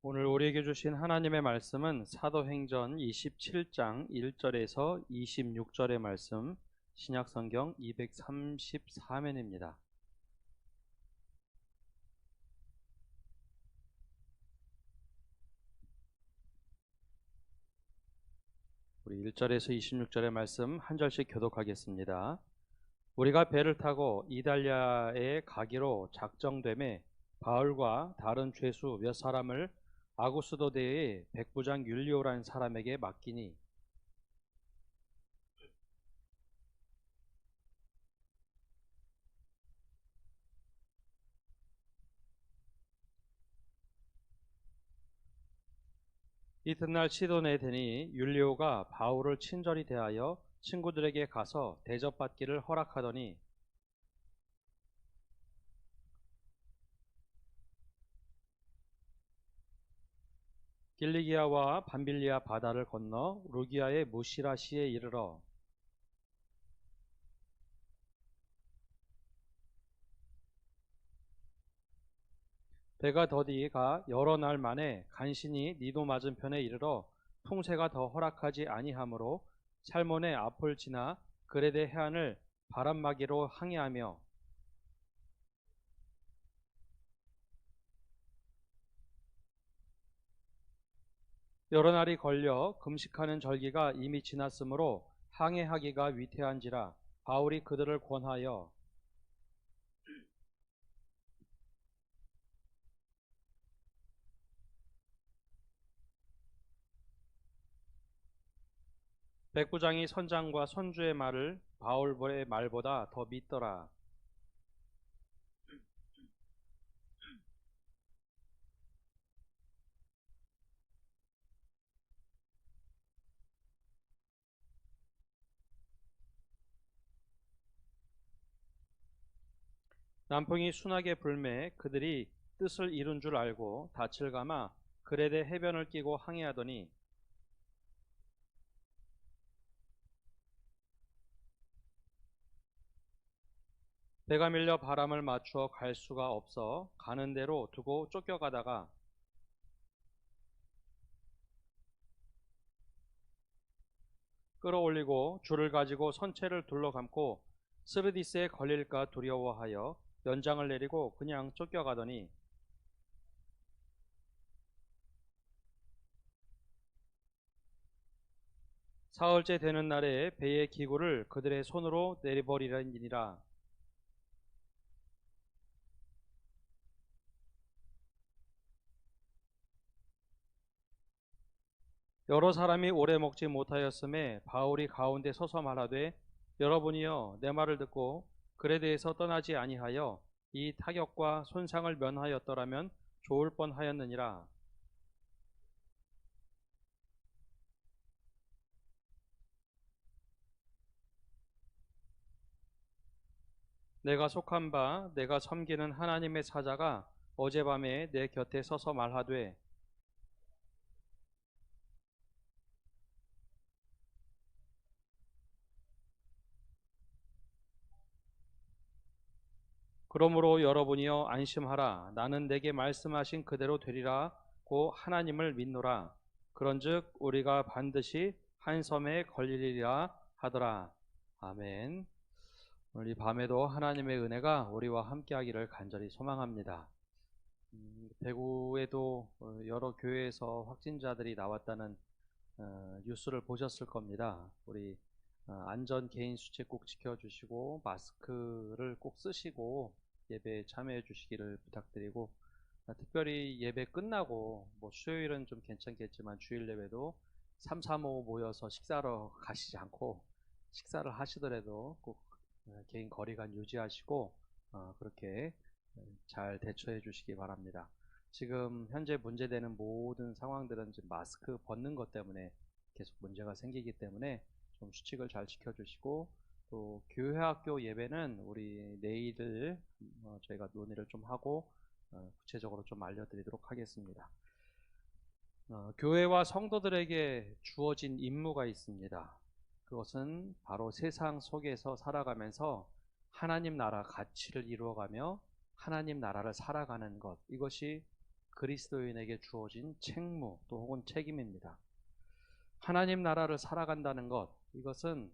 오늘 우리에게 주신 하나님의 말씀은 사도행전 27장 1절에서 26절의 말씀, 신약성경 234면입니다. 우리 1절에서 26절의 말씀 한 절씩 교독하겠습니다. 우리가 배를 타고 이달리아에 가기로 작정되매 바울과 다른 죄수 몇 사람을 아구스도대의 백부장 율리오라는 사람에게 맡기니 이튿날 시돈에 되니 율리오가 바울을 친절히 대하여 친구들에게 가서 대접받기를 허락하더니 길리기아와 밤빌리아 바다를 건너 루기아의 무시라시에 이르러 배가 더디가 여러 날 만에 간신히 니도 맞은편에 이르러 풍세가 더 허락하지 아니하므로 살몬의 앞을 지나 그레데 해안을 바람막이로 항해하며 여러 날이 걸려 금식하는 절기가 이미 지났으므로 항해하기가 위태한지라 바울이 그들을 권하여 백부장이 선장과 선주의 말을 바울의 말보다 더 믿더라. 남풍이 순하게 불매 그들이 뜻을 이룬 줄 알고 닻을 감아 그레데 해변을 끼고 항해하더니 배가 밀려 바람을 맞추어 갈 수가 없어 가는 대로 두고 쫓겨가다가 끌어올리고 줄을 가지고 선체를 둘러감고 스르디스에 걸릴까 두려워하여 연장을 내리고 그냥 쫓겨가더니 사흘째 되는 날에 배의 기구를 그들의 손으로 내버리니라. 여러 사람이 오래 먹지 못하였음에 바울이 가운데 서서 말하되 여러분이여 내 말을 듣고 그레데에서 떠나지 아니하여 이 타격과 손상을 면하였더라면 좋을 뻔하였느니라. 내가 속한 바 내가 섬기는 하나님의 사자가 어젯밤에 내 곁에 서서 말하되 그러므로 여러분이여 안심하라. 나는 내게 말씀하신 그대로 되리라고 하나님을 믿노라. 그런즉 우리가 반드시 한 섬에 걸리리라 하더라. 아멘. 오늘 이 밤에도 하나님의 은혜가 우리와 함께하기를 간절히 소망합니다. 대구에도 여러 교회에서 확진자들이 나왔다는 뉴스를 보셨을 겁니다. 우리 안전 개인 수칙 꼭 지켜주시고 마스크를 꼭 쓰시고 예배에 참여해 주시기를 부탁드리고 특별히 예배 끝나고 뭐 수요일은 좀 괜찮겠지만 주일 예배도 3, 3, 5 모여서 식사로 가시지 않고 식사를 하시더라도 꼭 개인 거리감 유지하시고 그렇게 잘 대처해 주시기 바랍니다. 지금 현재 문제되는 모든 상황들은 지금 마스크 벗는 것 때문에 계속 문제가 생기기 때문에 좀 수칙을 잘 지켜주시고 또 교회 학교 예배는 우리 내일을 저희가 논의를 좀 하고 구체적으로 좀 알려드리도록 하겠습니다. 교회와 성도들에게 주어진 임무가 있습니다. 그것은 바로 세상 속에서 살아가면서 하나님 나라 가치를 이루어가며 하나님 나라를 살아가는 것, 이것이 그리스도인에게 주어진 책무 또 혹은 책임입니다. 하나님 나라를 살아간다는 것, 이것은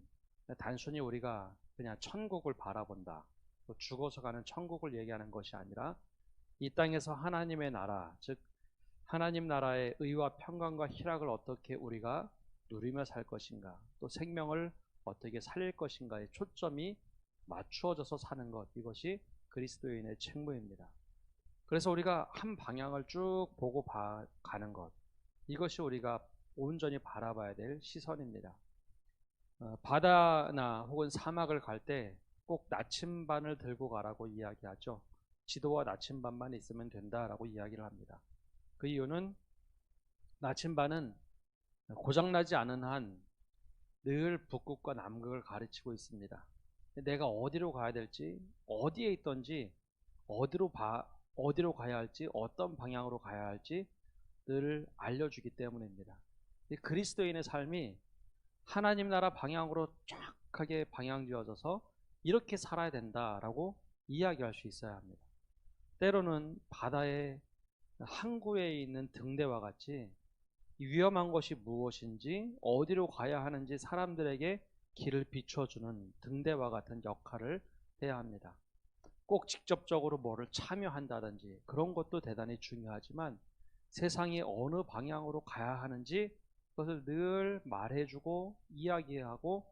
단순히 우리가 그냥 천국을 바라본다, 또 죽어서 가는 천국을 얘기하는 것이 아니라 이 땅에서 하나님의 나라, 즉 하나님 나라의 의와 평강과 희락을 어떻게 우리가 누리며 살 것인가, 또 생명을 어떻게 살릴 것인가에 초점이 맞추어져서 사는 것, 이것이 그리스도인의 책무입니다. 그래서 우리가 한 방향을 쭉 보고 가는 것, 이것이 우리가 온전히 바라봐야 될 시선입니다. 바다나 혹은 사막을 갈 때 꼭 나침반을 들고 가라고 이야기하죠. 지도와 나침반만 있으면 된다라고 이야기를 합니다. 그 이유는 나침반은 고장나지 않은 한 늘 북극과 남극을 가르치고 있습니다. 내가 어디로 가야 될지, 어디에 있던지, 어디로 가야 할지, 어떤 방향으로 가야 할지 늘 알려주기 때문입니다. 이 그리스도인의 삶이 하나님 나라 방향으로 쫙하게 방향지어져서 이렇게 살아야 된다라고 이야기할 수 있어야 합니다. 때로는 바다의 항구에 있는 등대와 같이 위험한 것이 무엇인지, 어디로 가야 하는지 사람들에게 길을 비춰주는 등대와 같은 역할을 해야 합니다. 꼭 직접적으로 뭐를 참여한다든지 그런 것도 대단히 중요하지만 세상이 어느 방향으로 가야 하는지 그것을 늘 말해주고 이야기하고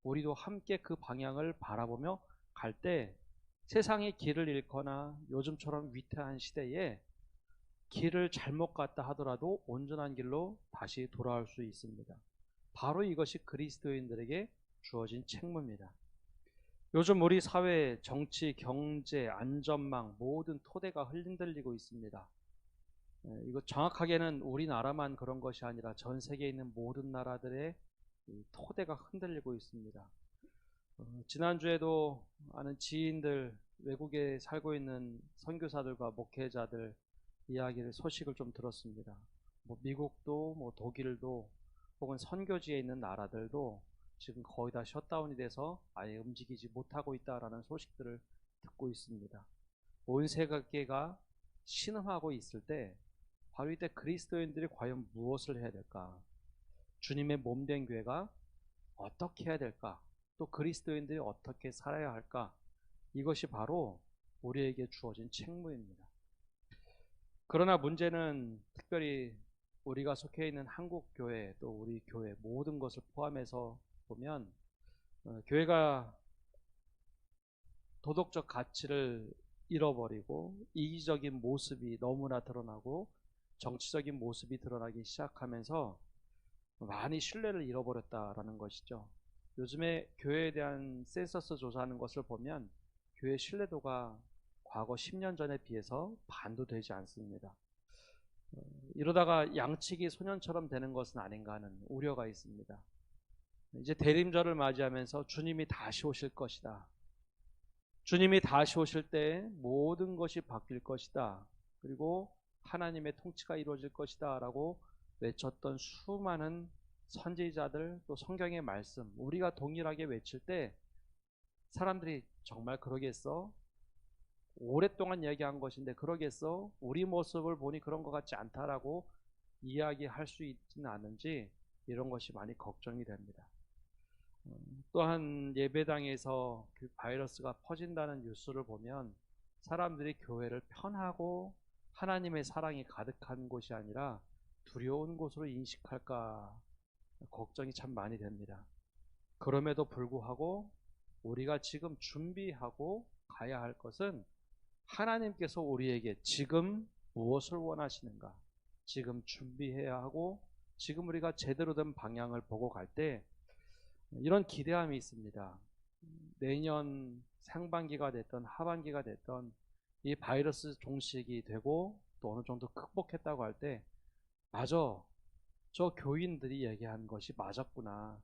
우리도 함께 그 방향을 바라보며 갈 때 세상의 길을 잃거나 요즘처럼 위태한 시대에 길을 잘못 갔다 하더라도 온전한 길로 다시 돌아올 수 있습니다. 바로 이것이 그리스도인들에게 주어진 책무입니다. 요즘 우리 사회, 정치, 경제, 안전망 모든 토대가 흔들리고 있습니다. 이거 정확하게는 우리나라만 그런 것이 아니라 전 세계에 있는 모든 나라들의 토대가 흔들리고 있습니다. 지난주에도 아는 지인들, 외국에 살고 있는 선교사들과 목회자들 소식을 좀 들었습니다. 미국도 독일도 혹은 선교지에 있는 나라들도 지금 거의 다 셧다운이 돼서 아예 움직이지 못하고 있다라는 소식들을 듣고 있습니다. 온 세계가 신음하고 있을 때 바로 이때 그리스도인들이 과연 무엇을 해야 될까? 주님의 몸된 교회가 어떻게 해야 될까? 또 그리스도인들이 어떻게 살아야 할까? 이것이 바로 우리에게 주어진 책무입니다. 그러나 문제는 특별히 우리가 속해 있는 한국교회 또 우리 교회 모든 것을 포함해서 보면 교회가 도덕적 가치를 잃어버리고 이기적인 모습이 너무나 드러나고 정치적인 모습이 드러나기 시작하면서 많이 신뢰를 잃어버렸다라는 것이죠. 요즘에 교회에 대한 센서스 조사하는 것을 보면 교회 신뢰도가 과거 10년 전에 비해서 반도 되지 않습니다. 이러다가 양치기 소년처럼 되는 것은 아닌가 하는 우려가 있습니다. 이제 대림절을 맞이하면서 주님이 다시 오실 것이다. 주님이 다시 오실 때 모든 것이 바뀔 것이다. 그리고 하나님의 통치가 이루어질 것이다 라고 외쳤던 수많은 선지자들 또 성경의 말씀 우리가 동일하게 외칠 때 사람들이 정말 그러겠어? 오랫동안 얘기한 것인데 그러겠어? 우리 모습을 보니 그런 것 같지 않다라고 이야기할 수 있지는 않은지 이런 것이 많이 걱정이 됩니다. 또한 예배당에서 그 바이러스가 퍼진다는 뉴스를 보면 사람들이 교회를 편하고 하나님의 사랑이 가득한 곳이 아니라 두려운 곳으로 인식할까 걱정이 참 많이 됩니다. 그럼에도 불구하고 우리가 지금 준비하고 가야 할 것은 하나님께서 우리에게 지금 무엇을 원하시는가, 지금 준비해야 하고 지금 우리가 제대로 된 방향을 보고 갈 때 이런 기대함이 있습니다. 내년 상반기가 됐던 하반기가 됐던 이 바이러스 종식이 되고 또 어느 정도 극복했다고 할 때 맞아, 저 교인들이 얘기한 것이 맞았구나.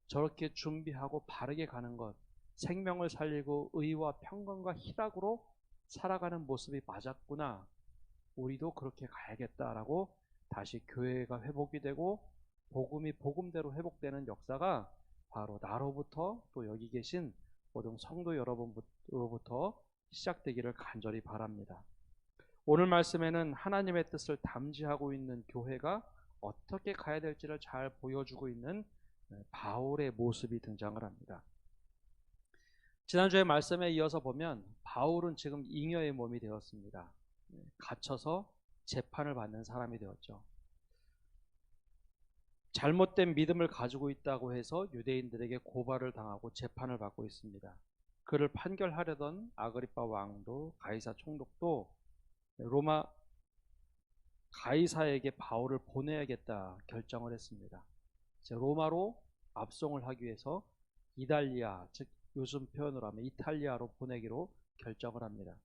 저렇게 준비하고 바르게 가는 것, 생명을 살리고 의와 평강과 희락으로 살아가는 모습이 맞았구나. 우리도 그렇게 가야겠다라고 다시 교회가 회복이 되고 복음이 복음대로 회복되는 역사가 바로 나로부터 또 여기 계신 모든 성도 여러분으로부터 시작되기를 간절히 바랍니다. 오늘 말씀에는 하나님의 뜻을 담지하고 있는 교회가 어떻게 가야 될지를 잘 보여주고 있는 바울의 모습이 등장을 합니다. 지난주의 말씀에 이어서 보면 바울은 지금 잉여의 몸이 되었습니다. 갇혀서 재판을 받는 사람이 되었죠. 잘못된 믿음을 가지고 있다고 해서 유대인들에게 고발을 당하고 재판을 받고 있습니다. 그를 판결하려던 아그리파 왕도 가이사 총독도 로마 가이사에게 바울을 보내야겠다 결정을 했습니다. 로마로 압송을 하기 위해서 이달리아, 즉 요즘 표현으로 하면 이탈리아로 보내기로 결정을 합니다.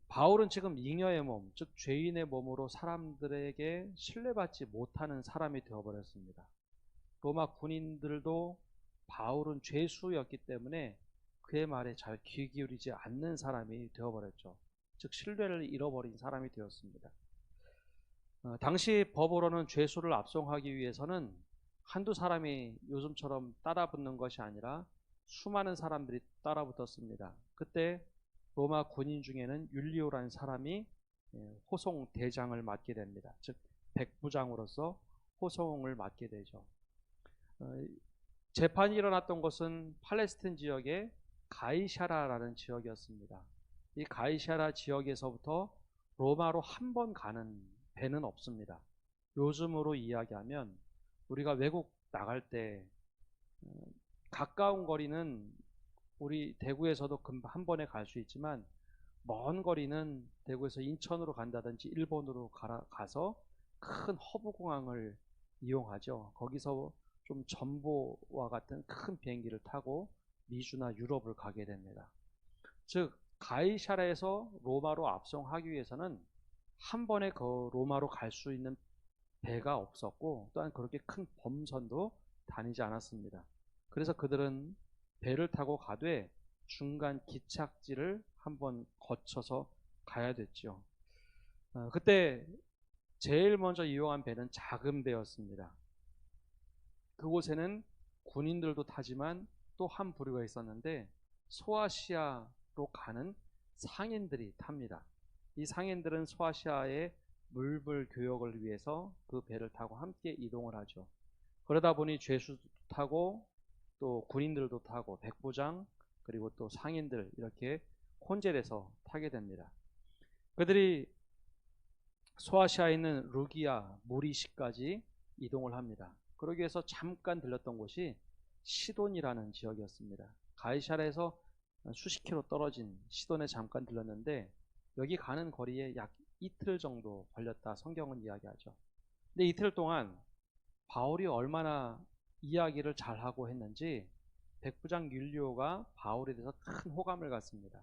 바울은 지금 잉여의 몸, 즉 죄인의 몸으로 사람들에게 신뢰받지 못하는 사람이 되어버렸습니다. 로마 군인들도 바울은 죄수였기 때문에 그의 말에 잘 귀 기울이지 않는 사람이 되어버렸죠. 즉 신뢰를 잃어버린 사람이 되었습니다. 당시 법으로는 죄수를 압송하기 위해서는 한두 사람이 요즘처럼 따라붙는 것이 아니라 수많은 사람들이 따라붙었습니다. 그때 로마 군인 중에는 율리오라는 사람이 호송 대장을 맡게 됩니다. 즉 백부장으로서 호송을 맡게 되죠. 재판이 일어났던 곳은 팔레스틴 지역의 가이샤라라는 지역이었습니다. 이 가이샤라 지역에서부터 로마로 한 번 가는 배는 없습니다. 요즘으로 이야기하면 우리가 외국 나갈 때 가까운 거리는 우리 대구에서도 한 번에 갈 수 있지만 먼 거리는 대구에서 인천으로 간다든지 일본으로 가서 큰 허브공항을 이용하죠. 거기서 좀 전보와 같은 큰 비행기를 타고 미주나 유럽을 가게 됩니다. 즉 가이샤라에서 로마로 압송하기 위해서는 한 번에 그 로마로 갈 수 있는 배가 없었고 또한 그렇게 큰 범선도 다니지 않았습니다. 그래서 그들은 배를 타고 가되 중간 기착지를 한번 거쳐서 가야 됐죠. 그때 제일 먼저 이용한 배는 작은 배였습니다. 그곳에는 군인들도 타지만 또 한 부류가 있었는데 소아시아로 가는 상인들이 탑니다. 이 상인들은 소아시아의 물불 교역을 위해서 그 배를 타고 함께 이동을 하죠. 그러다 보니 죄수도 타고 또 군인들도 타고 백부장 그리고 또 상인들 이렇게 혼재해서 타게 됩니다. 그들이 소아시아에 있는 루기아, 무리시까지 이동을 합니다. 그러기 위해서 잠깐 들렸던 곳이 시돈이라는 지역이었습니다. 가이샤라에서 수십 킬로 떨어진 시돈에 잠깐 들렸는데 여기 가는 거리에 약 이틀 정도 걸렸다 성경은 이야기하죠. 근데 이틀 동안 바울이 얼마나 이야기를 잘하고 했는지 백부장 율리오가 바울에 대해서 큰 호감을 갖습니다.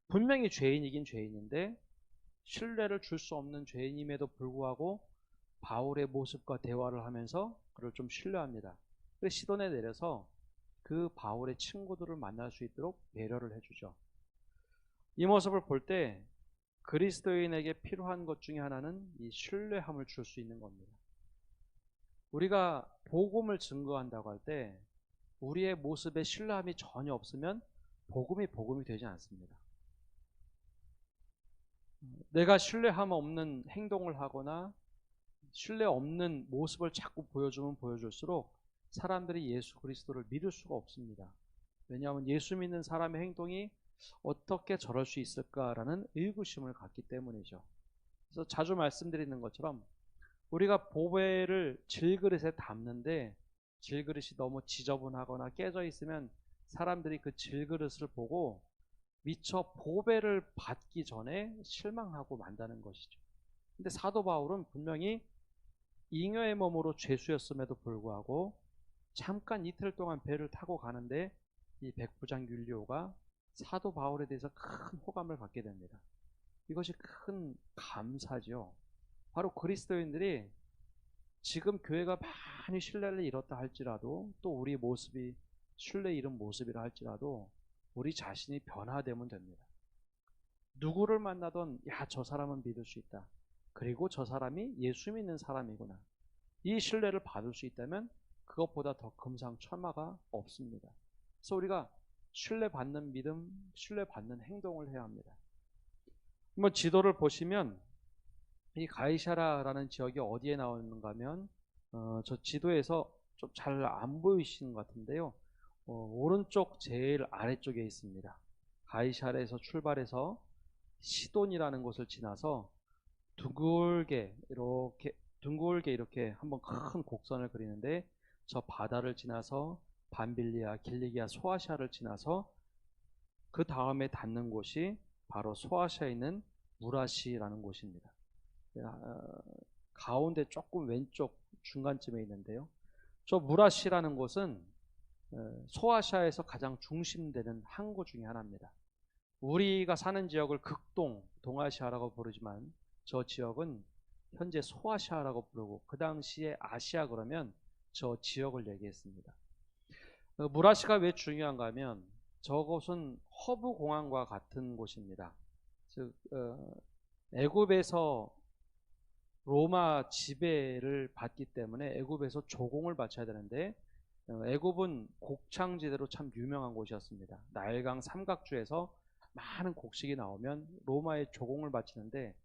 분명히 죄인이긴 죄인인데 신뢰를 줄 수 없는 죄인임에도 불구하고 바울의 모습과 대화를 하면서 그를 좀 신뢰합니다. 그래서 시돈에 내려서 그 바울의 친구들을 만날 수 있도록 배려를 해주죠. 이 모습을 볼 때 그리스도인에게 필요한 것 중에 하나는 이 신뢰함을 줄 수 있는 겁니다. 우리가 복음을 증거한다고 할 때 우리의 모습에 신뢰함이 전혀 없으면 복음이 되지 않습니다. 내가 신뢰함 없는 행동을 하거나 신뢰 없는 모습을 자꾸 보여주면 보여줄수록 사람들이 예수 그리스도를 믿을 수가 없습니다. 왜냐하면 예수 믿는 사람의 행동이 어떻게 저럴 수 있을까라는 의구심을 갖기 때문이죠. 그래서 자주 말씀드리는 것처럼 우리가 보배를 질그릇에 담는데 질그릇이 너무 지저분하거나 깨져 있으면 사람들이 그 질그릇을 보고 미처 보배를 받기 전에 실망하고 만다는 것이죠. 근데 사도 바울은 분명히 잉여의 몸으로 죄수였음에도 불구하고 잠깐 이틀 동안 배를 타고 가는데 이 백부장 율리오가 사도 바울에 대해서 큰 호감을 갖게 됩니다. 이것이 큰 감사죠. 바로 그리스도인들이 지금 교회가 많이 신뢰를 잃었다 할지라도 또 우리 모습이 신뢰 잃은 모습이라 할지라도 우리 자신이 변화되면 됩니다. 누구를 만나던 저 사람은 믿을 수 있다. 그리고 저 사람이 예수 믿는 사람이구나. 이 신뢰를 받을 수 있다면 그것보다 더 금상첨화가 없습니다. 그래서 우리가 신뢰받는 믿음, 신뢰받는 행동을 해야 합니다. 한번 지도를 보시면 이 가이샤라라는 지역이 어디에 나오는가 하면 저 지도에서 좀 잘 안 보이시는 것 같은데요. 오른쪽 제일 아래쪽에 있습니다. 가이샤라에서 출발해서 시돈이라는 곳을 지나서 둥글게 이렇게 한번 큰 곡선을 그리는데, 저 바다를 지나서 밤빌리아, 길리기아, 소아시아를 지나서 그 다음에 닿는 곳이 바로 소아시아에 있는 무라시라는 곳입니다. 가운데 조금 왼쪽 중간쯤에 있는데요. 저 무라시라는 곳은 소아시아에서 가장 중심되는 항구 중에 하나입니다. 우리가 사는 지역을 극동, 동아시아라고 부르지만 저 지역은 현재 소아시아라고 부르고, 그 당시에 아시아 그러면 저 지역을 얘기했습니다. 무라시가 왜 중요한가 하면 저곳은 허브 공항과 같은 곳입니다. 즉 애굽에서 로마 지배를 받기 때문에 애굽에서 조공을 바쳐야 되는데, 애굽은 곡창지대로 참 유명한 곳이었습니다. 나일강 삼각주에서 많은 곡식이 나오면 로마에 조공을 바치는데,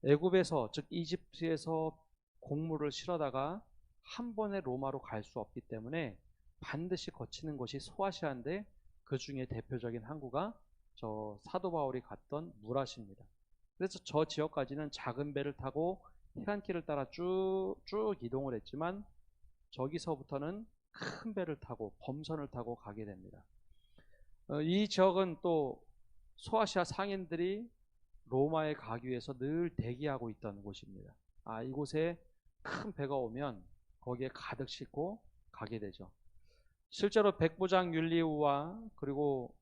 애굽에서 즉 이집트에서 곡물을 실어다가 한 번에 로마로 갈 수 없기 때문에 반드시 거치는 것이 소아시아인데, 그 중에 대표적인 항구가 저 사도 바울이 갔던 무라시입니다. 그래서 저 지역까지는 작은 배를 타고 해안길을 따라 쭉 이동을 했지만, 저기서부터는 큰 배를 타고 범선을 타고 가게 됩니다. 이 지역은 또 소아시아 상인들이 로마에 가기 위해서 늘 대기하고 있던 곳입니다. 이곳에 큰 배가 오면 거기에 가득 싣고 가게 되죠. 실제로 백부장 율리우와 그리고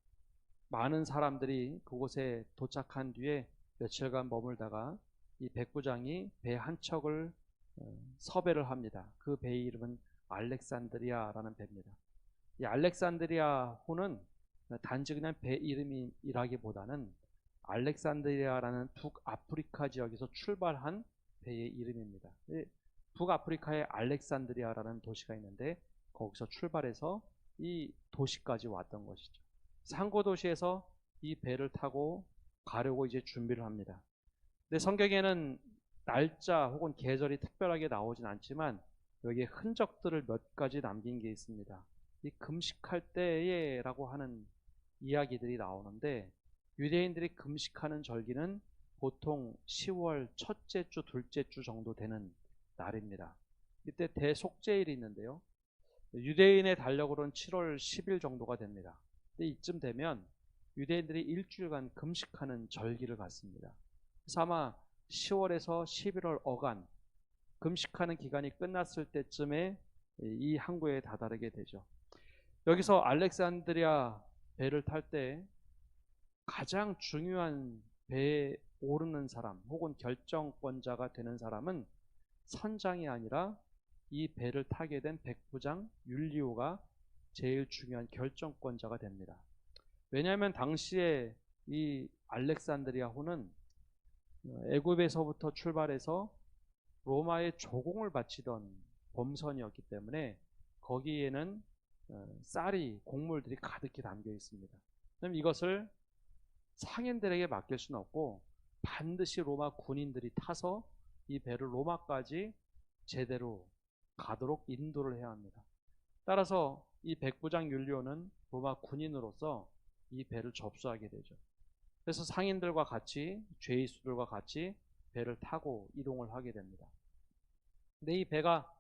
많은 사람들이 그곳에 도착한 뒤에 며칠간 머물다가 이 백부장이 배 한 척을 섭외를 합니다. 그 배의 이름은 알렉산드리아라는 배입니다. 이 알렉산드리아 호는 단지 그냥 배 이름이라기보다는 알렉산드리아라는 북아프리카 지역에서 출발한 배의 이름입니다. 북아프리카에 알렉산드리아라는 도시가 있는데 거기서 출발해서 이 도시까지 왔던 것이죠. 상고 도시에서 이 배를 타고 가려고 이제 준비를 합니다. 근데 성경에는 날짜 혹은 계절이 특별하게 나오진 않지만 여기에 흔적들을 몇 가지 남긴 게 있습니다. 이 금식할 때에라고 하는 이야기들이 나오는데, 유대인들이 금식하는 절기는 보통 10월 첫째 주, 둘째 주 정도 되는 날입니다. 이때 대속죄일이 있는데요. 유대인의 달력으로는 7월 10일 정도가 됩니다. 근데 이쯤 되면 유대인들이 일주일간 금식하는 절기를 갖습니다. 그래서 아마 10월에서 11월 어간 금식하는 기간이 끝났을 때쯤에 이 항구에 다다르게 되죠. 여기서 알렉산드리아 배를 탈 때 가장 중요한 배에 오르는 사람 혹은 결정권자가 되는 사람은 선장이 아니라 이 배를 타게 된 백부장 율리오가 제일 중요한 결정권자가 됩니다. 왜냐하면 당시에 이 알렉산드리아호는 애굽에서부터 출발해서 로마에 조공을 바치던 범선이었기 때문에 거기에는 쌀이, 곡물들이 가득히 담겨 있습니다. 그럼 이것을 상인들에게 맡길 수는 없고 반드시 로마 군인들이 타서 이 배를 로마까지 제대로 가도록 인도를 해야 합니다. 따라서 이 백부장 율리오는 로마 군인으로서 이 배를 접수하게 되죠. 그래서 상인들과 같이, 죄수들과 같이 배를 타고 이동을 하게 됩니다. 근데 이 배가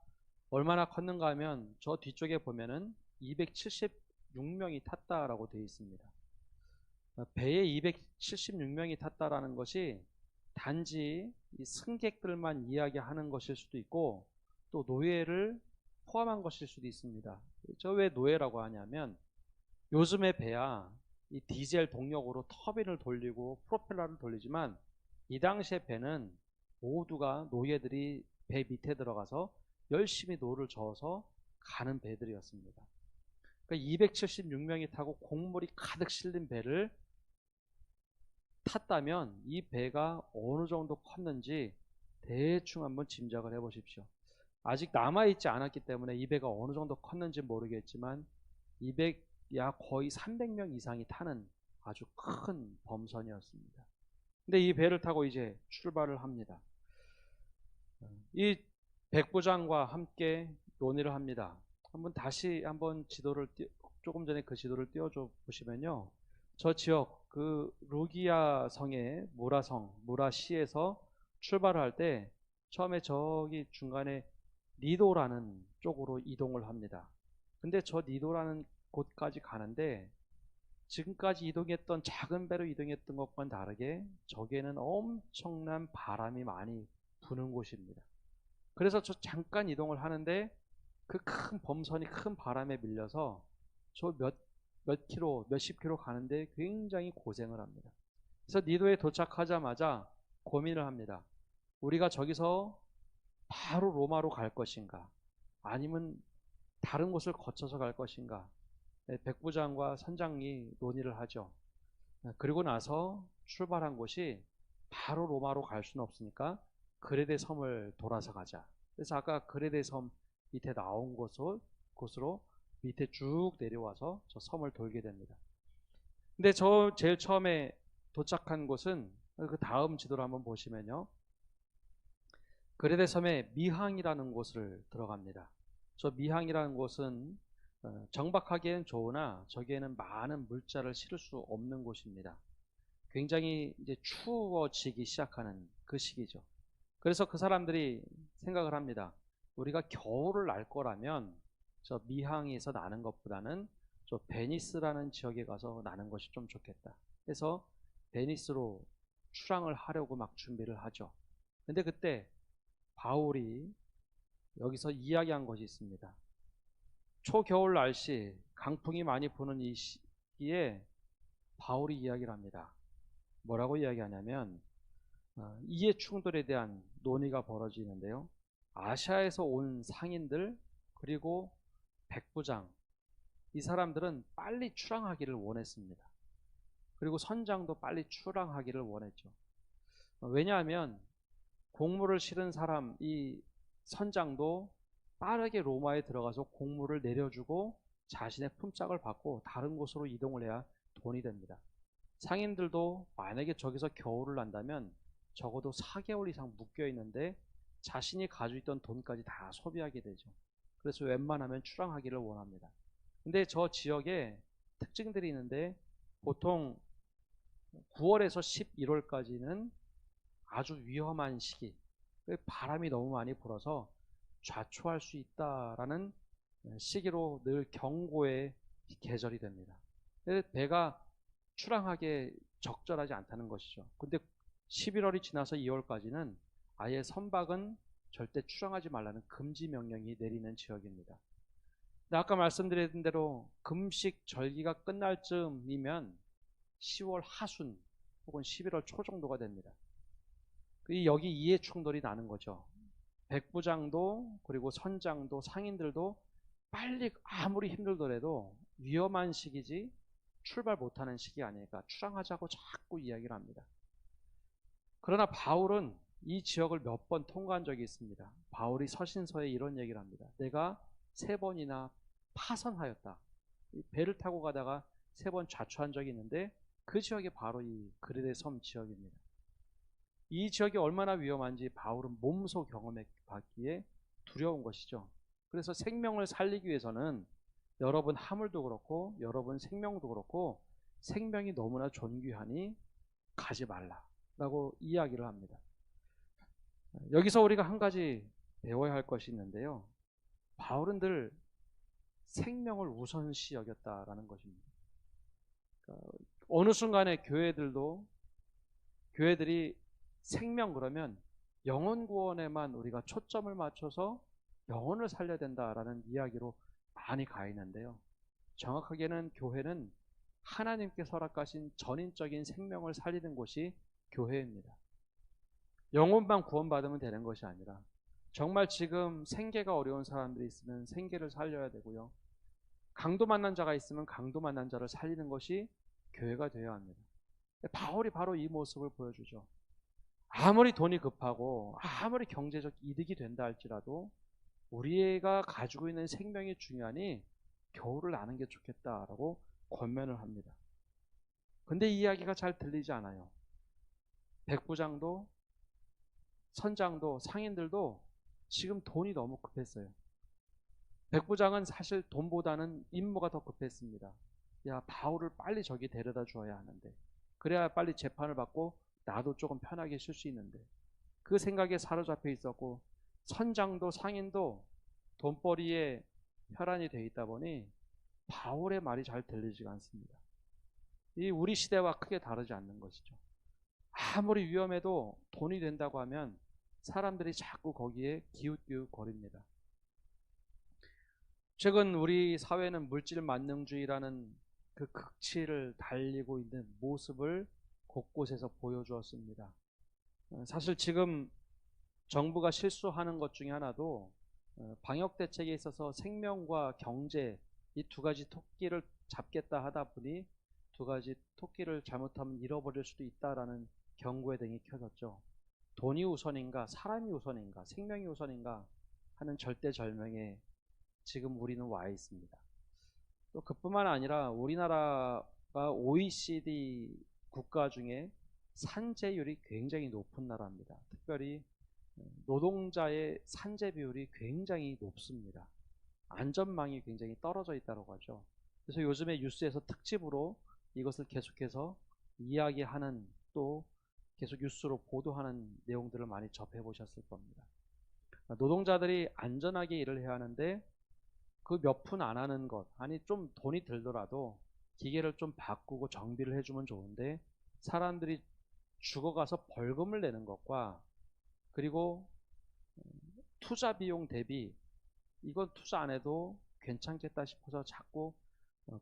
얼마나 컸는가 하면 저 뒤쪽에 보면은 276명이 탔다라고 되어 있습니다. 배에 276명이 탔다라는 것이 단지 이 승객들만 이야기하는 것일 수도 있고 또 노예를 포함한 것일 수도 있습니다. 저 왜 노예라고 하냐면 요즘의 배야 이 디젤 동력으로 터빈을 돌리고 프로펠러를 돌리지만 이 당시의 배는 모두가 노예들이 배 밑에 들어가서 열심히 노를 저어서 가는 배들이었습니다. 그러니까 276명이 타고 곡물이 가득 실린 배를 탔다면 이 배가 어느 정도 컸는지 대충 한번 짐작을 해 보십시오. 아직 남아있지 않았기 때문에 이 배가 어느 정도 컸는지 모르겠지만 200, 약 거의 300명 이상이 타는 아주 큰 범선이었습니다. 근데 이 배를 타고 이제 출발을 합니다. 이 백부장과 함께 논의를 합니다. 다시 한번 조금 전에 그 지도를 띄워줘 보시면요. 저 지역 그 루기아 성의 무라시에서 출발을 할 때 처음에 저기 중간에 니도라는 쪽으로 이동을 합니다. 근데 저 니도라는 곳까지 가는데 지금까지 이동했던 작은 배로 이동했던 것과는 다르게 저기에는 엄청난 바람이 많이 부는 곳입니다. 그래서 저 잠깐 이동을 하는데 그 큰 범선이 큰 바람에 밀려서 저 몇십 킬로 가는데 굉장히 고생을 합니다. 그래서 니도에 도착하자마자 고민을 합니다. 우리가 저기서 바로 로마로 갈 것인가? 아니면 다른 곳을 거쳐서 갈 것인가? 백부장과 선장이 논의를 하죠. 그리고 나서 출발한 곳이 바로 로마로 갈 수는 없으니까 그레데 섬을 돌아서 가자. 그래서 아까 그레데 섬 밑에 나온 곳으로 밑에 쭉 내려와서 저 섬을 돌게 됩니다. 근데 저 제일 처음에 도착한 곳은 그 다음 지도를 한번 보시면요. 그레데 섬의 미항이라는 곳을 들어갑니다. 저 미항이라는 곳은 정박하기엔 좋으나 저기에는 많은 물자를 실을 수 없는 곳입니다. 굉장히 이제 추워지기 시작하는 그 시기죠. 그래서 그 사람들이 생각을 합니다. 우리가 겨울을 날 거라면 저 미항에서 나는 것보다는 저 베니스라는 지역에 가서 나는 것이 좀 좋겠다. 그래서 베니스로 출항을 하려고 막 준비를 하죠. 근데 그때 바울이 여기서 이야기한 것이 있습니다. 초겨울 날씨, 강풍이 많이 부는 이 시기에 바울이 이야기를 합니다. 뭐라고 이야기하냐면 이해 충돌에 대한 논의가 벌어지는데요. 아시아에서 온 상인들 그리고 백부장 이 사람들은 빨리 출항하기를 원했습니다. 그리고 선장도 빨리 출항하기를 원했죠. 왜냐하면 곡물을 실은 사람 이 선장도 빠르게 로마에 들어가서 곡물을 내려주고 자신의 품삯을 받고 다른 곳으로 이동을 해야 돈이 됩니다. 상인들도 만약에 저기서 겨울을 난다면 적어도 4개월 이상 묶여 있는데 자신이 가지고 있던 돈까지 다 소비하게 되죠. 그래서 웬만하면 출항하기를 원합니다. 근데 저 지역에 특징들이 있는데 보통 9월에서 11월까지는 아주 위험한 시기, 바람이 너무 많이 불어서 좌초할 수 있다라는 시기로 늘 경고의 계절이 됩니다. 배가 출항하기에 적절하지 않다는 것이죠. 근데 11월이 지나서 2월까지는 아예 선박은 절대 출항하지 말라는 금지 명령이 내리는 지역입니다. 근데 아까 말씀드린 대로 금식 절기가 끝날 즈음이면 10월 하순 혹은 11월 초 정도가 됩니다. 여기 이해 충돌이 나는 거죠. 백부장도 그리고 선장도 상인들도 빨리 아무리 힘들더라도 위험한 시기지 출발 못하는 시기 아니니까 출항하자고 자꾸 이야기를 합니다. 그러나 바울은 이 지역을 몇 번 통과한 적이 있습니다. 바울이 서신서에 이런 얘기를 합니다. 내가 3번이나 파선하였다. 배를 타고 가다가 3번 좌초한 적이 있는데 그 지역이 바로 이 그레데 섬 지역입니다. 이 지역이 얼마나 위험한지 바울은 몸소 경험해 봤기에 두려운 것이죠. 그래서 생명을 살리기 위해서는 여러분 화물도 그렇고 여러분 생명도 그렇고 생명이 너무나 존귀하니 가지 말라라고 이야기를 합니다. 여기서 우리가 한 가지 배워야 할 것이 있는데요. 바울은 늘 생명을 우선시 여겼다라는 것입니다. 그러니까 어느 순간에 교회들이 생명 그러면 영혼 구원에만 우리가 초점을 맞춰서 영혼을 살려야 된다라는 이야기로 많이 가 있는데요. 정확하게는 교회는 하나님께서 허락하신 전인적인 생명을 살리는 곳이 교회입니다. 영혼만 구원받으면 되는 것이 아니라 정말 지금 생계가 어려운 사람들이 있으면 생계를 살려야 되고요. 강도 만난 자가 있으면 강도 만난 자를 살리는 것이 교회가 되어야 합니다. 바울이 바로 이 모습을 보여주죠. 아무리 돈이 급하고 아무리 경제적 이득이 된다 할지라도 우리가 가지고 있는 생명이 중요하니 겨울을 나는 게 좋겠다라고 권면을 합니다. 근데 이 이야기가 잘 들리지 않아요. 백부장도 선장도 상인들도 지금 돈이 너무 급했어요. 백부장은 사실 돈보다는 임무가 더 급했습니다. 야, 바울을 빨리 저기 데려다 주어야 하는데, 그래야 빨리 재판을 받고 나도 조금 편하게 쉴 수 있는데, 그 생각에 사로잡혀 있었고, 선장도 상인도 돈벌이에 혈안이 돼 있다 보니 바울의 말이 잘 들리지가 않습니다. 이 우리 시대와 크게 다르지 않는 것이죠. 아무리 위험해도 돈이 된다고 하면 사람들이 자꾸 거기에 기웃기웃 거립니다. 최근 우리 사회는 물질 만능주의라는 그 극치를 달리고 있는 모습을 곳곳에서 보여주었습니다. 사실 지금 정부가 실수하는 것 중에 하나도 방역 대책에 있어서 생명과 경제 이 두 가지 토끼를 잡겠다 하다 보니 두 가지 토끼를 잘못하면 잃어버릴 수도 있다라는 경고의 등이 켜졌죠. 돈이 우선인가, 사람이 우선인가, 생명이 우선인가 하는 절대절명에 지금 우리는 와 있습니다. 또 그뿐만 아니라 우리나라가 OECD 국가 중에 산재율이 굉장히 높은 나라입니다. 특별히 노동자의 산재 비율이 굉장히 높습니다. 안전망이 굉장히 떨어져 있다고 하죠. 그래서 요즘에 뉴스에서 특집으로 이것을 계속해서 이야기하는, 또 계속 뉴스로 보도하는 내용들을 많이 접해 보셨을 겁니다. 노동자들이 안전하게 일을 해야 하는데 그 몇 푼 안 하는 것, 아니 좀 돈이 들더라도 기계를 좀 바꾸고 정비를 해주면 좋은데, 사람들이 죽어가서 벌금을 내는 것과, 그리고 투자 비용 대비 이건 투자 안 해도 괜찮겠다 싶어서 자꾸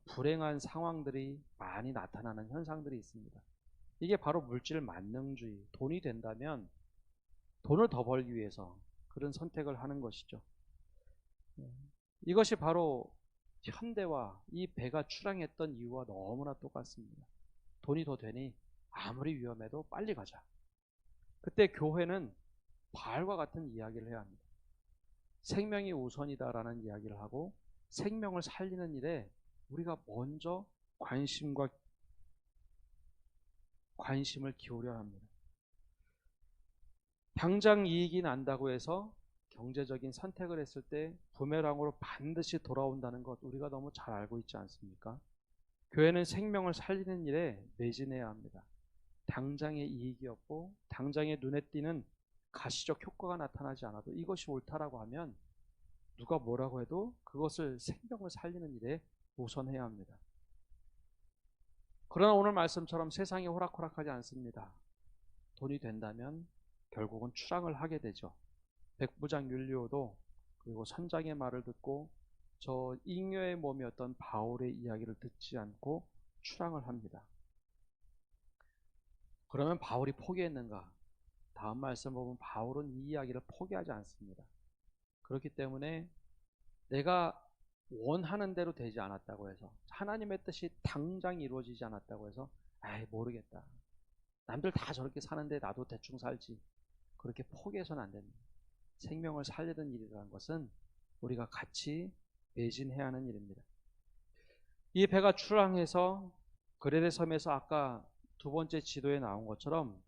불행한 상황들이 많이 나타나는 현상들이 있습니다. 이게 바로 물질 만능주의, 돈이 된다면 돈을 더 벌기 위해서 그런 선택을 하는 것이죠. 이것이 바로 현대와 이 배가 출항했던 이유와 너무나 똑같습니다. 돈이 더 되니 아무리 위험해도 빨리 가자. 그때 교회는 바알과 같은 이야기를 해야 합니다. 생명이 우선이다라는 이야기를 하고, 생명을 살리는 일에 우리가 먼저 관심을 기울여야 합니다. 당장 이익이 난다고 해서 경제적인 선택을 했을 때 부메랑으로 반드시 돌아온다는 것, 우리가 너무 잘 알고 있지 않습니까? 교회는 생명을 살리는 일에 매진해야 합니다. 당장의 이익이 없고 당장의 눈에 띄는 가시적 효과가 나타나지 않아도 이것이 옳다라고 하면 누가 뭐라고 해도 그것을 생명을 살리는 일에 우선해야 합니다. 그러나 오늘 말씀처럼 세상이 호락호락하지 않습니다. 돈이 된다면 결국은 출항을 하게 되죠. 백부장 율리오도 그리고 선장의 말을 듣고 저 잉여의 몸이었던 바울의 이야기를 듣지 않고 출항을 합니다. 그러면 바울이 포기했는가? 다음 말씀 보면 바울은 이 이야기를 포기하지 않습니다. 그렇기 때문에 내가 원하는 대로 되지 않았다고 해서, 하나님의 뜻이 당장 이루어지지 않았다고 해서 아이 모르겠다, 남들 다 저렇게 사는데 나도 대충 살지, 그렇게 포기해서는 안 됩니다. 생명을 살리는 일이라는 것은 우리가 같이 매진해야 하는 일입니다. 이 배가 출항해서 그레데 섬에서 아까 두 번째 지도에 나온 것처럼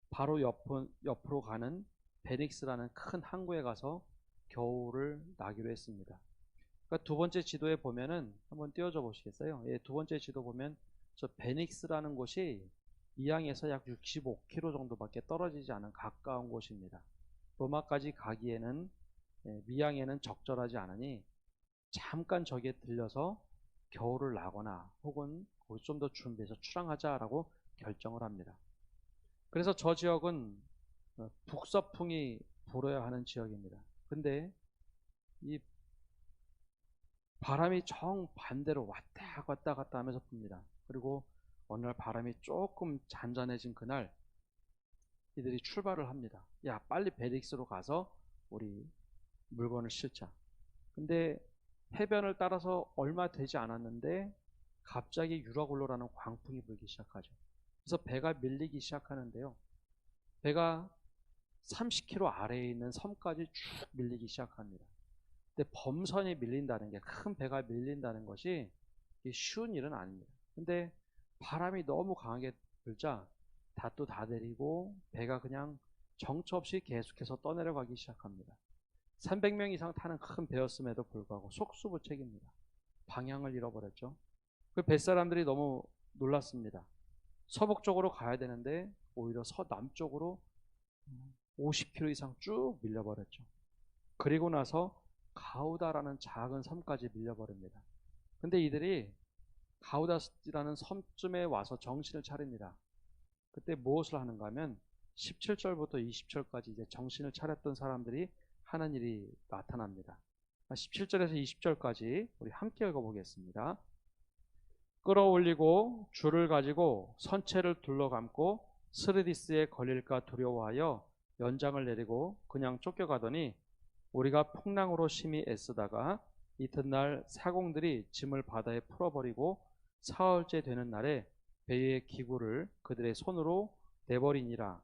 바로 옆으로 가는 베닉스라는 큰 항구에 가서 겨울을 나기로 했습니다. 그러니까 두 번째 지도에 보면은 한번 띄워줘 보시겠어요? 예, 두 번째 지도 보면 저 베닉스라는 곳이 미항에서 약 65km 정도밖에 떨어지지 않은 가까운 곳입니다. 로마까지 가기에는 미항에는 적절하지 않으니 잠깐 저기에 들려서 겨울을 나거나 혹은 거기 좀 더 준비해서 출항하자라고 결정을 합니다. 그래서 저 지역은 북서풍이 불어야 하는 지역입니다. 근데 이 바람이 정반대로 왔다 갔다 하면서 붑니다. 그리고 어느 날 바람이 조금 잔잔해진 그날 이들이 출발을 합니다. 야, 빨리 베릭스로 가서 우리 물건을 실자. 근데 해변을 따라서 얼마 되지 않았는데 갑자기 유라굴로라는 광풍이 불기 시작하죠. 그래서 배가 밀리기 시작하는데요. 배가 30km 아래에 있는 섬까지 쭉 밀리기 시작합니다. 근데 범선이 밀린다는 게, 큰 배가 밀린다는 것이 쉬운 일은 아닙니다. 근데 바람이 너무 강하게 불자 다 내리고 배가 그냥 정처 없이 계속해서 떠내려가기 시작합니다. 300명 이상 타는 큰 배였음에도 불구하고 속수무책입니다. 방향을 잃어버렸죠. 그 뱃사람들이 너무 놀랐습니다. 서북쪽으로 가야 되는데 오히려 서남쪽으로 50km 이상 쭉 밀려버렸죠. 그리고 나서 가우다라는 작은 섬까지 밀려버립니다. 근데 이들이 가우다라는 섬쯤에 와서 정신을 차립니다. 그때 무엇을 하는가 하면 17절부터 20절까지 이제 정신을 차렸던 사람들이 하는 일이 나타납니다. 17절에서 20절까지 우리 함께 읽어보겠습니다. 끌어올리고 줄을 가지고 선체를 둘러감고 스르디스에 걸릴까 두려워하여 연장을 내리고 그냥 쫓겨가더니 우리가 풍랑으로 심히 애쓰다가 이튿날 사공들이 짐을 바다에 풀어버리고 사흘째 되는 날에 배의 기구를 그들의 손으로 내버리니라.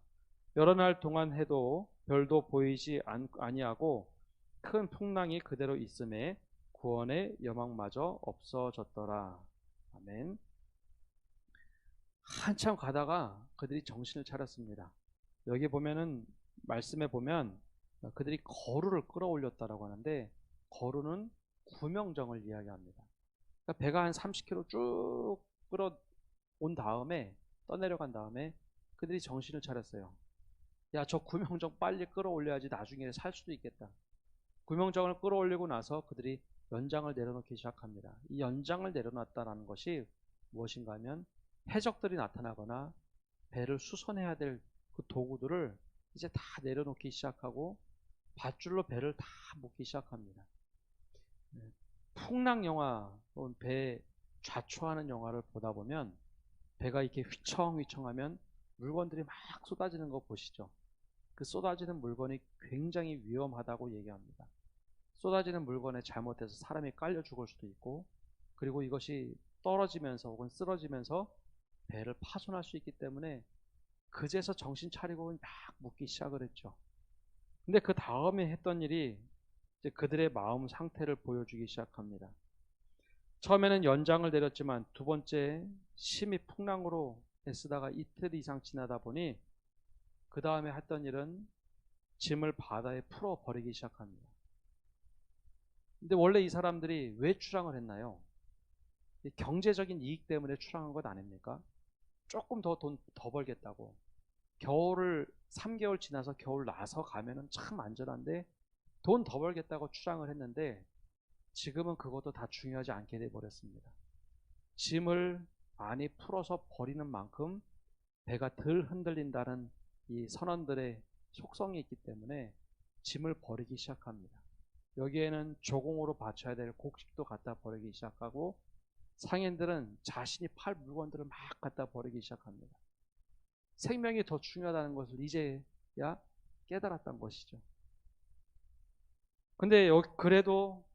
여러 날 동안 해도 별도 보이지 아니하고 큰 풍랑이 그대로 있음에 구원의 여망마저 없어졌더라. 아멘. 한참 가다가 그들이 정신을 차렸습니다. 여기 보면은 말씀에 보면 그들이 거루를 끌어올렸다라고 하는데 거루는 구명정을 이야기합니다. 그러니까 배가 한 30km 쭉 끌어온 다음에 떠내려간 다음에 그들이 정신을 차렸어요. 야, 저 구명정 빨리 끌어올려야지 나중에 살 수도 있겠다. 구명정을 끌어올리고 나서 그들이 연장을 내려놓기 시작합니다. 이 연장을 내려놨다는 것이 무엇인가 하면 해적들이 나타나거나 배를 수선해야 될 그 도구들을 이제 다 내려놓기 시작하고 밧줄로 배를 다 묶기 시작합니다. 풍랑 영화 혹은 배 좌초하는 영화를 보다 보면 배가 이렇게 휘청휘청하면 물건들이 막 쏟아지는 거 보시죠. 그 쏟아지는 물건이 굉장히 위험하다고 얘기합니다. 쏟아지는 물건에 잘못해서 사람이 깔려 죽을 수도 있고 그리고 이것이 떨어지면서 혹은 쓰러지면서 배를 파손할 수 있기 때문에 그제서 정신 차리고 막 묻기 시작을 했죠. 근데 그 다음에 했던 일이 이제 그들의 마음 상태를 보여주기 시작합니다. 처음에는 연장을 내렸지만 두 번째 심히 풍랑으로 애쓰다가 이틀 이상 지나다 보니 그 다음에 했던 일은 짐을 바다에 풀어 버리기 시작합니다. 근데 원래 이 사람들이 왜 출항을 했나요? 경제적인 이익 때문에 출항한 것 아닙니까? 조금 더 돈 더 벌겠다고. 겨울을 3개월 지나서 겨울 나서 가면은 참 안전한데 돈 더 벌겠다고 출항을 했는데 지금은 그것도 다 중요하지 않게 돼 버렸습니다. 짐을 많이 풀어서 버리는 만큼 배가 덜 흔들린다는 이 선원들의 속성이 있기 때문에 짐을 버리기 시작합니다. 여기에는 조공으로 바쳐야 될 곡식도 갖다 버리기 시작하고 상인들은 자신이 팔 물건들을 막 갖다 버리기 시작합니다. 생명이 더 중요하다는 것을 이제야 깨달았던 것이죠. 근데 그래도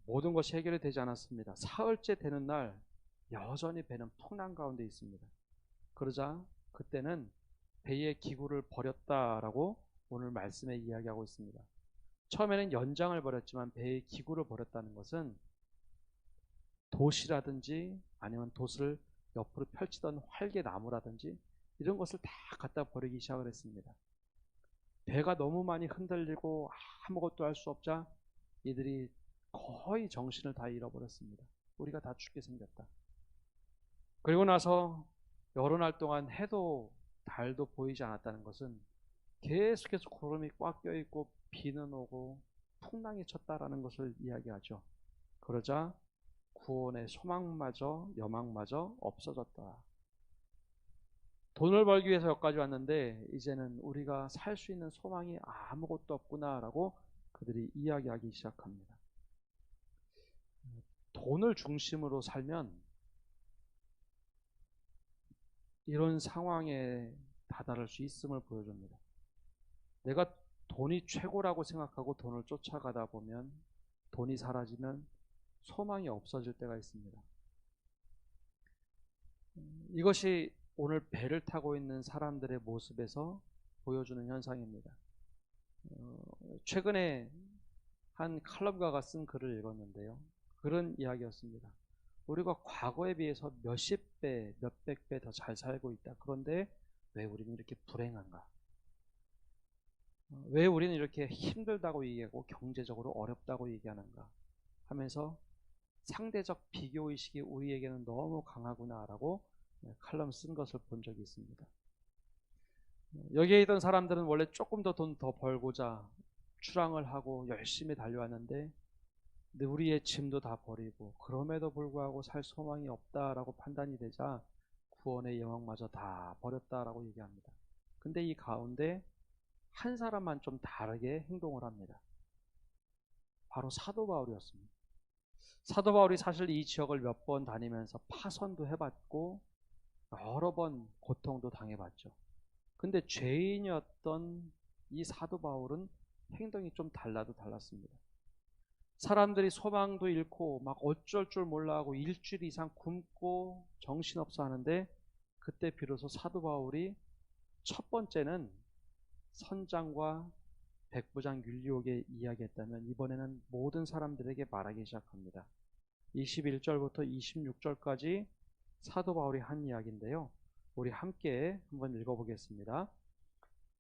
모든 것이 해결이 되지 않았습니다. 사흘째 되는 날 여전히 배는 풍랑 가운데 있습니다. 그러자 그때는 배의 기구를 버렸다라고 오늘 말씀에 이야기하고 있습니다. 처음에는 연장을 버렸지만 배의 기구를 버렸다는 것은 돛이라든지 아니면 돛을 옆으로 펼치던 활개나무라든지 이런 것을 다 갖다 버리기 시작을 했습니다. 배가 너무 많이 흔들리고 아무것도 할 수 없자 이들이 거의 정신을 다 잃어버렸습니다. 우리가 다 죽게 생겼다. 그리고 나서 여러 날 동안 해도 달도 보이지 않았다는 것은 계속해서 구름이 꽉 껴있고 비는 오고 풍랑이 쳤다라는 것을 이야기하죠. 그러자 구원의 소망마저 여망마저 없어졌다. 돈을 벌기 위해서 여기까지 왔는데 이제는 우리가 살 수 있는 소망이 아무것도 없구나라고 그들이 이야기하기 시작합니다. 돈을 중심으로 살면 이런 상황에 다다를 수 있음을 보여줍니다. 내가 돈이 최고라고 생각하고 돈을 쫓아가다 보면 돈이 사라지면 소망이 없어질 때가 있습니다. 이것이 오늘 배를 타고 있는 사람들의 모습에서 보여주는 현상입니다. 최근에 한 칼럼가가 쓴 글을 읽었는데요. 그런 이야기였습니다. 우리가 과거에 비해서 몇십 배, 몇백 배 더 잘 살고 있다. 그런데 왜 우리는 이렇게 불행한가? 왜 우리는 이렇게 힘들다고 얘기하고 경제적으로 어렵다고 얘기하는가? 하면서 상대적 비교의식이 우리에게는 너무 강하구나라고 칼럼 쓴 것을 본 적이 있습니다. 여기에 있던 사람들은 원래 조금 더 돈 더 벌고자 출항을 하고 열심히 달려왔는데 우리의 짐도 다 버리고 그럼에도 불구하고 살 소망이 없다라고 판단이 되자 구원의 영광마저 다 버렸다라고 얘기합니다. 근데 이 가운데 한 사람만 좀 다르게 행동을 합니다. 바로 사도 바울이었습니다. 사도 바울이 사실 이 지역을 몇 번 다니면서 파선도 해봤고 여러 번 고통도 당해봤죠. 근데 죄인이었던 이 사도 바울은 행동이 좀 달랐습니다. 사람들이 소망도 잃고 막 어쩔 줄 몰라 하고 일주일 이상 굶고 정신없어 하는데 그때 비로소 사도 바울이 첫 번째는 선장과 백부장 율리옥에 이야기했다면 이번에는 모든 사람들에게 말하기 시작합니다. 21절부터 26절까지 사도 바울이 한 이야기인데요. 우리 함께 한번 읽어보겠습니다.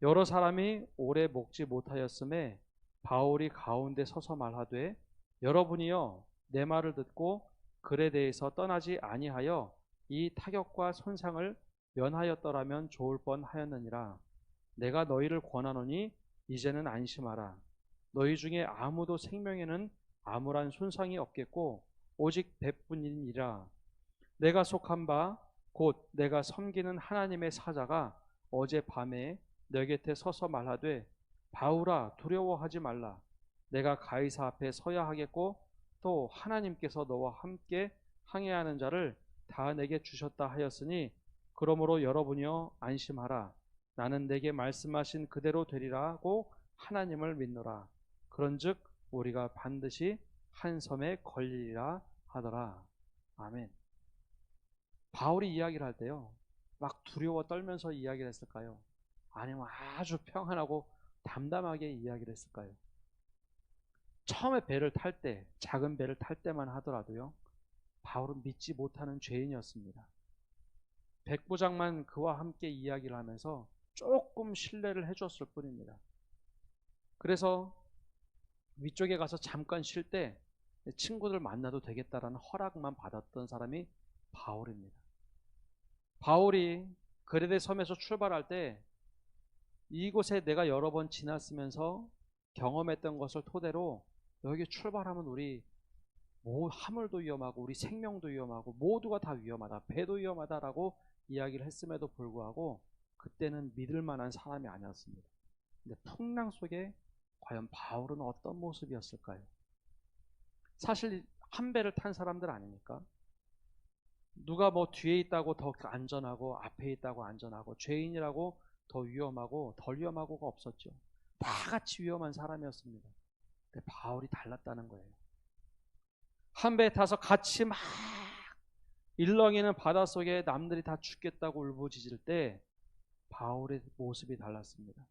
여러 사람이 오래 먹지 못하였음에 바울이 가운데 서서 말하되 여러분이여 내 말을 듣고 글에 대해서 떠나지 아니하여 이 타격과 손상을 면하였더라면 좋을 뻔하였느니라. 내가 너희를 권하노니 이제는 안심하라. 너희 중에 아무도 생명에는 아무런 손상이 없겠고 오직 배뿐이니라. 내가 속한 바 곧 내가 섬기는 하나님의 사자가 어젯밤에 내 곁에 서서 말하되 바울아 두려워하지 말라. 내가 가이사 앞에 서야 하겠고 또 하나님께서 너와 함께 항해하는 자를 다 내게 주셨다 하였으니 그러므로 여러분이여 안심하라. 나는 내게 말씀하신 그대로 되리라고 하나님을 믿노라. 그런즉 우리가 반드시 한 섬에 걸리리라 하더라. 아멘. 바울이 이야기를 할 때요, 막 두려워 떨면서 이야기를 했을까요? 아니면 아주 평안하고 담담하게 이야기를 했을까요? 처음에 배를 탈 때, 작은 배를 탈 때만 하더라도요, 바울은 믿지 못하는 죄인이었습니다. 백부장만 그와 함께 이야기를 하면서 조금 신뢰를 해줬을 뿐입니다. 그래서 위쪽에 가서 잠깐 쉴 때 친구들 만나도 되겠다라는 허락만 받았던 사람이 바울입니다. 바울이 그레데 섬에서 출발할 때 이곳에 내가 여러 번 지났으면서 경험했던 것을 토대로 여기 출발하면 우리 화물도 위험하고 우리 생명도 위험하고 모두가 다 위험하다, 배도 위험하다라고 이야기를 했음에도 불구하고 그때는 믿을 만한 사람이 아니었습니다. 근데 풍랑 속에 과연 바울은 어떤 모습이었을까요? 사실 한 배를 탄 사람들 아닙니까? 누가 뭐 뒤에 있다고 더 안전하고 앞에 있다고 안전하고 죄인이라고 더 위험하고 덜 위험하고가 없었죠. 다 같이 위험한 사람이었습니다. 근데 바울이 달랐다는 거예요. 한 배에 타서 같이 막 일렁이는 바닷속에 남들이 다 죽겠다고 울부짖을 때 바울의 모습이 달랐습니다.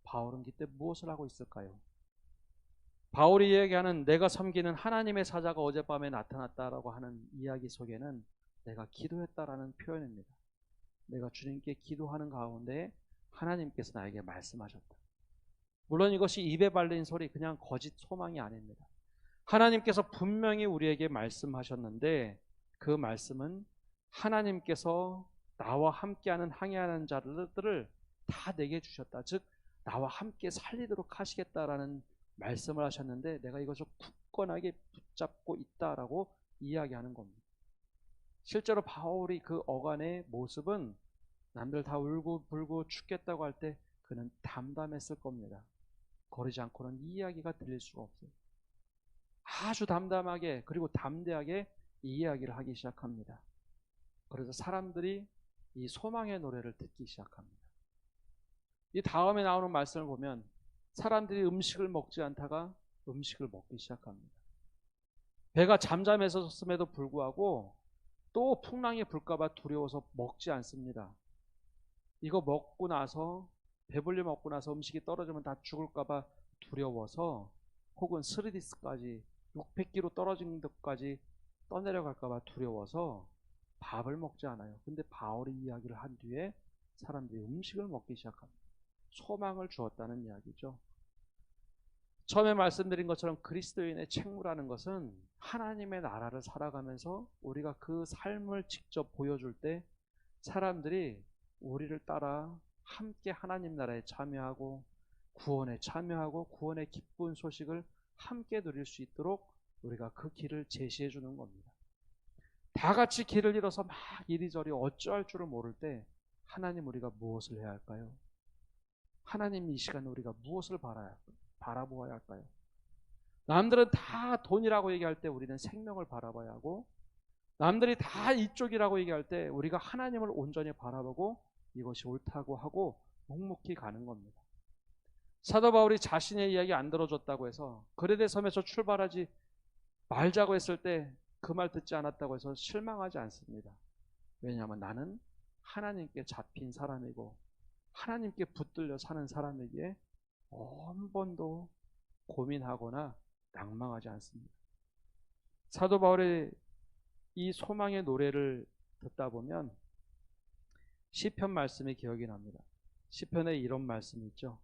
바울은 그때 무엇을 하고 있을까요? 바울이 이야기하는 내가 섬기는 하나님의 사자가 어젯밤에 나타났다라고 하는 이야기 속에는 내가 기도했다라는 표현입니다. 내가 주님께 기도하는 가운데 하나님께서 나에게 말씀하셨다. 물론 이것이 입에 발린 소리, 그냥 거짓 소망이 아닙니다. 하나님께서 분명히 우리에게 말씀하셨는데 그 말씀은 하나님께서 나와 함께하는 항해하는 자들을 다 내게 주셨다. 즉 나와 함께 살리도록 하시겠다라는 말씀을 하셨는데 내가 이것을 굳건하게 붙잡고 있다라고 이야기하는 겁니다. 실제로 바울이 그 어간의 모습은 남들 다 울고 불고 죽겠다고 할 때 그는 담담했을 겁니다. 거리지 않고는 이 이야기가 들릴 수가 없어요. 아주 담담하게 그리고 담대하게 이 이야기를 하기 시작합니다. 그래서 사람들이 이 소망의 노래를 듣기 시작합니다. 이 다음에 나오는 말씀을 보면 사람들이 음식을 먹지 않다가 음식을 먹기 시작합니다. 배가 잠잠했었음에도 불구하고 또 풍랑이 불까봐 두려워서 먹지 않습니다. 이거 먹고 나서 배불리 먹고 나서 음식이 떨어지면 다 죽을까봐 두려워서 혹은 스리디스까지 600km 떨어진 데까지 떠내려갈까봐 두려워서 밥을 먹지 않아요. 근데 바울이 이야기를 한 뒤에 사람들이 음식을 먹기 시작합니다. 소망을 주었다는 이야기죠. 처음에 말씀드린 것처럼 그리스도인의 책무라는 것은 하나님의 나라를 살아가면서 우리가 그 삶을 직접 보여줄 때 사람들이 우리를 따라 함께 하나님 나라에 참여하고 구원에 참여하고 구원의 기쁜 소식을 함께 누릴 수 있도록 우리가 그 길을 제시해 주는 겁니다. 다 같이 길을 잃어서 막 이리저리 어찌할 줄을 모를 때 하나님, 우리가 무엇을 해야 할까요? 하나님, 이 시간에 우리가 무엇을 바라보아야 할까요? 남들은 다 돈이라고 얘기할 때 우리는 생명을 바라봐야 하고, 남들이 다 이쪽이라고 얘기할 때 우리가 하나님을 온전히 바라보고 이것이 옳다고 하고 묵묵히 가는 겁니다. 사도 바울이 자신의 이야기 안 들어줬다고 해서 그레데 섬에서 출발하지 말자고 했을 때 그 말 듣지 않았다고 해서 실망하지 않습니다. 왜냐하면 나는 하나님께 잡힌 사람이고 하나님께 붙들려 사는 사람에게 한 번도 고민하거나 낭망하지 않습니다. 사도 바울의 이 소망의 노래를 듣다 보면 시편 말씀이 기억이 납니다. 시편에 이런 말씀이 있죠.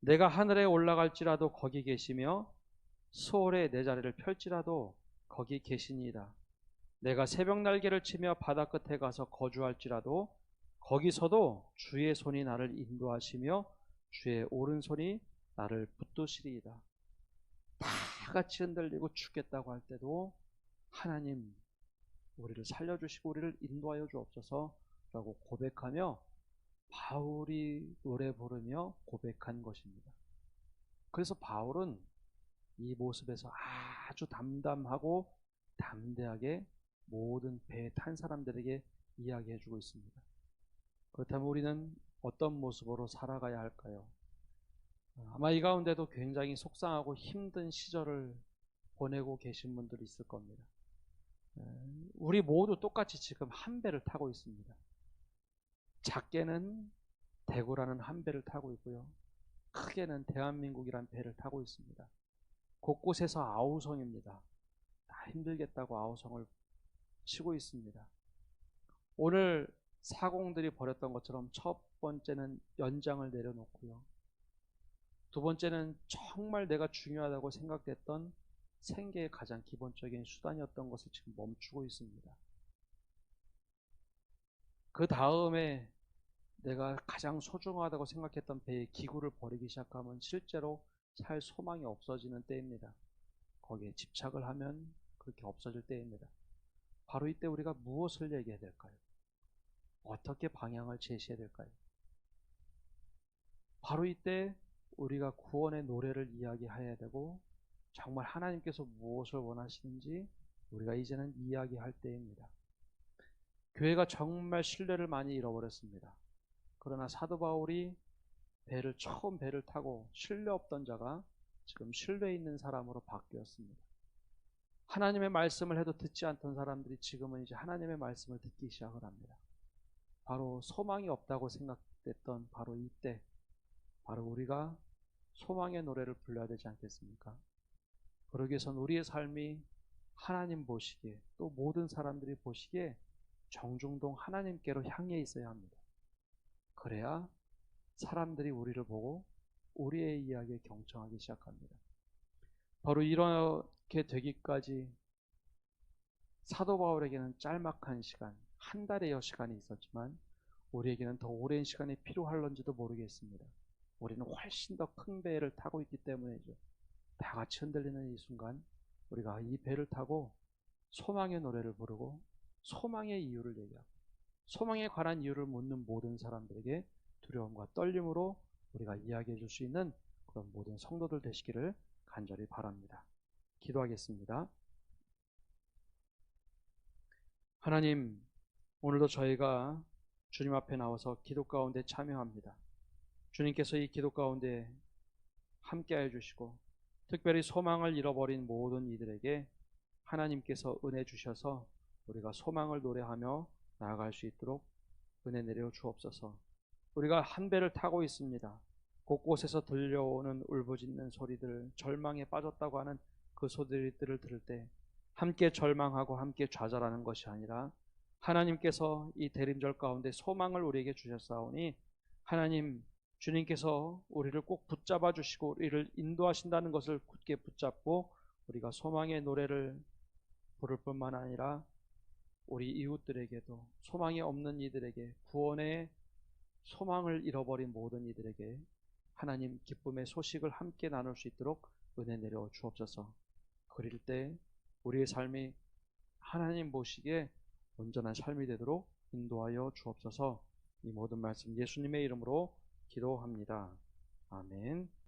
내가 하늘에 올라갈지라도 거기 계시며 수월에 내 자리를 펼지라도 거기 계시니이다. 내가 새벽 날개를 치며 바다 끝에 가서 거주할지라도 거기서도 주의 손이 나를 인도하시며 주의 오른손이 나를 붙드시리이다. 다 같이 흔들리고 죽겠다고 할 때도 하나님, 우리를 살려주시고 우리를 인도하여 주옵소서 라고 고백하며 바울이 노래 부르며 고백한 것입니다. 그래서 바울은 이 모습에서 아주 담담하고 담대하게 모든 배에 탄 사람들에게 이야기해 주고 있습니다. 그렇다면 우리는 어떤 모습으로 살아가야 할까요? 아마 이 가운데도 굉장히 속상하고 힘든 시절을 보내고 계신 분들이 있을 겁니다. 우리 모두 똑같이 지금 한 배를 타고 있습니다. 작게는 대구라는 한 배를 타고 있고요. 크게는 대한민국이라는 배를 타고 있습니다. 곳곳에서 아우성입니다. 다 힘들겠다고 아우성을 치고 있습니다. 오늘 사공들이 벌였던 것처럼 첫 번째는 연장을 내려놓고요. 두 번째는 정말 내가 중요하다고 생각됐던 생계의 가장 기본적인 수단이었던 것을 지금 멈추고 있습니다. 그 다음에 내가 가장 소중하다고 생각했던 배의 기구를 버리기 시작하면 실제로 살 소망이 없어지는 때입니다. 거기에 집착을 하면 그렇게 없어질 때입니다. 바로 이때 우리가 무엇을 얘기해야 될까요? 어떻게 방향을 제시해야 될까요? 바로 이때 우리가 구원의 노래를 이야기해야 되고 정말 하나님께서 무엇을 원하시는지 우리가 이제는 이야기할 때입니다. 교회가 정말 신뢰를 많이 잃어버렸습니다. 그러나 사도 바울이 처음 배를 타고 신뢰 없던 자가 지금 신뢰 있는 사람으로 바뀌었습니다. 하나님의 말씀을 해도 듣지 않던 사람들이 지금은 이제 하나님의 말씀을 듣기 시작을 합니다. 바로 소망이 없다고 생각됐던 바로 이때, 바로 우리가 소망의 노래를 불러야 되지 않겠습니까? 그러기 위해서는 우리의 삶이 하나님 보시기에, 또 모든 사람들이 보시기에 정중동 하나님께로 향해 있어야 합니다. 그래야 사람들이 우리를 보고 우리의 이야기에 경청하기 시작합니다. 바로 이렇게 되기까지 사도 바울에게는 짤막한 시간, 한 달의 시간이 있었지만 우리에게는 더 오랜 시간이 필요할런지도 모르겠습니다. 우리는 훨씬 더 큰 배를 타고 있기 때문이죠. 다 같이 흔들리는 이 순간 우리가 이 배를 타고 소망의 노래를 부르고 소망의 이유를 얘기하고 소망에 관한 이유를 묻는 모든 사람들에게 두려움과 떨림으로 우리가 이야기해 줄 수 있는 그런 모든 성도들 되시기를 간절히 바랍니다. 기도하겠습니다. 하나님, 오늘도 저희가 주님 앞에 나와서 기도 가운데 참여합니다. 주님께서 이 기도 가운데 함께하여 주시고 특별히 소망을 잃어버린 모든 이들에게 하나님께서 은혜 주셔서 우리가 소망을 노래하며 나아갈 수 있도록 은혜 내려 주옵소서. 우리가 한 배를 타고 있습니다. 곳곳에서 들려오는 울부짖는 소리들, 절망에 빠졌다고 하는 그 소리들을 들을 때 함께 절망하고 함께 좌절하는 것이 아니라 하나님께서 이 대림절 가운데 소망을 우리에게 주셨사오니 하나님 주님께서 우리를 꼭 붙잡아 주시고 우리를 인도하신다는 것을 굳게 붙잡고 우리가 소망의 노래를 부를 뿐만 아니라 우리 이웃들에게도 소망이 없는 이들에게 구원의 소망을 잃어버린 모든 이들에게 하나님 기쁨의 소식을 함께 나눌 수 있도록 은혜 내려 주옵소서. 그릴 때 우리의 삶이 하나님 보시기에 온전한 삶이 되도록 인도하여 주옵소서. 이 모든 말씀 예수님의 이름으로 기도합니다. 아멘.